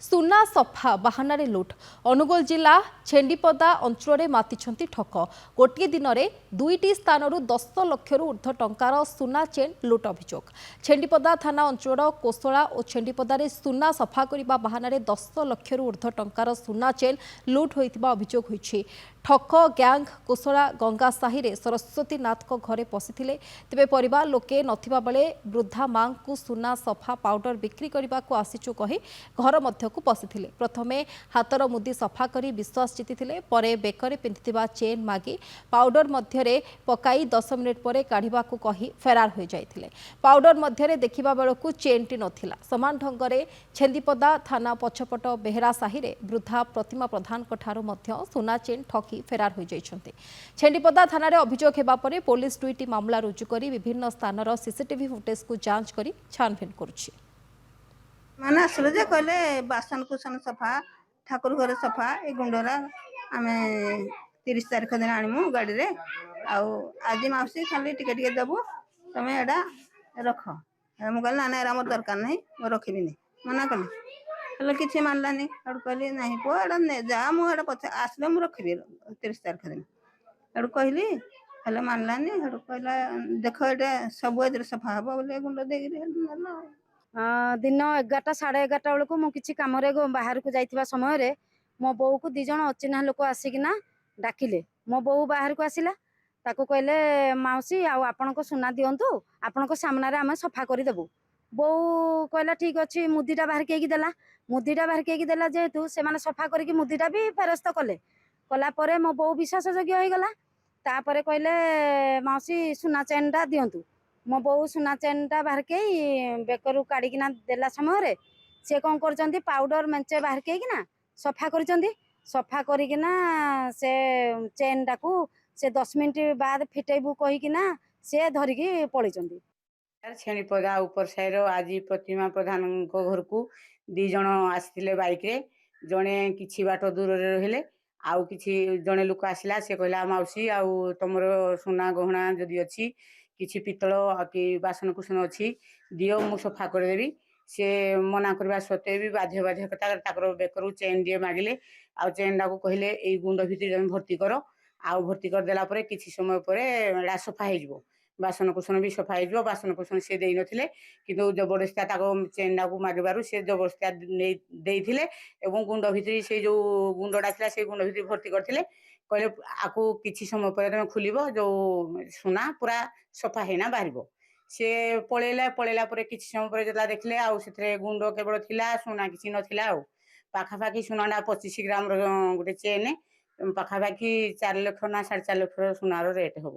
सुना सफा बाहाना लुट अनुगोल जिला छेंडीपदा अंचल मातिछंती ठक गोटे दिन में 2टी स्थान 10 लाख ऊर्ध्व टंकार सुना चेन लुट अभियोग छेंडीपदा थाना अंचल कोसला और छेंडीपदार सुना सफा करने बाहाना 10 लाख ऊर्ध्व टंकार सुना चेन लुट होता अभियोग होइछि। ठक ग्यांग कोसला गंगा साहि रे सरस्वती नाथ घरे पशिथिले तेबे परिवार लोके नथिबा बेले वृद्धा मां को सुना सफा पाउडर बिक्री करने को आसीचु कही घर मध्यकु पशिथिले। प्रथमे हातर मुदी सफा करी विश्वास जीतिथिले परे बेकरे पिंधिथिबा चेन मागी पाउडर मध्यरे पकाई 10 मिनिट परे काढिबा को कही फेरार हो जाइथिले। पाउडर मध्यरे देखिबा बेलकु चेनटी नथिला। समान ढंगरे छेंदीपदा थाना पछपट बेहरा साहि रे वृद्धा प्रतिमा प्रधान ठारू मध्य सुना चेन ठकी फेरार हो जाइछन्ते। छेंडीपदा थाना रे अभियोग हेबा परे पुलिस 2टी मामला रुजु करी विभिन्न स्थानर सीसीटीवी फुटेज को जांच करी छानबीन करुछि। माने आसले जे कहले बासन कुसन सफा ठाकुर घर सफा ए गुंडरा आमे 30 तारिख दिन आनिमु गाड़ी रे आज माउसी खाली टिके टिके देबू तमे एडा रख मु कहले ना एरा मोर दरकार नहीं मो रखिबी नहीं मना कली हेले किछि मानलानी अड़ कहली नहीं पो एडा ने जा मु एडा पछ आसले मु रखिबी 30 तारिख दिन अड़ कहली हेले मानलानी अड़ कहला देख एडा सब एदर सफा हबो बोले गुंड देगिरी ना दिन 11टा साढ़े 11टा बेलू मुझे कम बाहर को जाइवा समय मो बो को 2 जन अचिन्हा लोक आसिकिना डाकिले मो बो बाहर को आसिला ताको कहले माउसी आपण को सुना दिंतु आपण को सामना रे आमे सफा करदेबू बो कहला ठीक अच्छे मुदीटा बाहर के देला मुदीटा बाहर के देला जेहेतु से माने सफा करके मुदीटा भी फेरस्त कले कला परे मो बो विश्वास योग्य हो गला तापरे कहले माउसी सुना चेनटा दिंतु मो बो सुना चेनटा बाहर के बेकरू काढ़िकिना देला समय से कौन कर पाउडर मेंचे बाहर के सफा कर सफा करना से चेन टाकू से 10 मिनट बाद फिटेबू कहीकिना से धरिकी पलि छेणीपदा ऊपर साइड आज प्रतिमा प्रधान घर को 2 जन आसते बाइक रे जड़े किछि बाट दूर रहिले आउ किछि जड़े लोक आसला से कहला माउसी आउ तुमर सुना गहना जदि अच्छी किछि पितल कि बासन कुसन अच्छी दियो मु सफा करदेवी से मना करवा सत्वे भी बाध्य बाध्यकता बेकरू चेन दिए मागिले आ चेन टाक कहले यही गुंड भितर भर्ती कर आउ भर्ती करदेला किछि समय पर सफा हो बासन कुसन भी सफा हो बासन कुसन से दे नथिले किंतु जबरदस्तिया चेन टाक मागबारु से जबरदस्तिया देइथिले एवं गुंड भितर से जो गुंडटा थिला से गुंड भितर भर्ती करथिले कहले आकु किछि समय पर तुम खुलिबो जो सुना पूरा सफा हैना बाहरिबो से पळेला परे किछि समय पर जला देखले आउ सेथरे गुंड केवल थिला सुना किछि नथिला आउ पाखापाखि सुनाटा 25 ग्राम रो गोटे चेन पाखापाखि 4 लाख ना 4.5 लाख सुनार रेट हबो।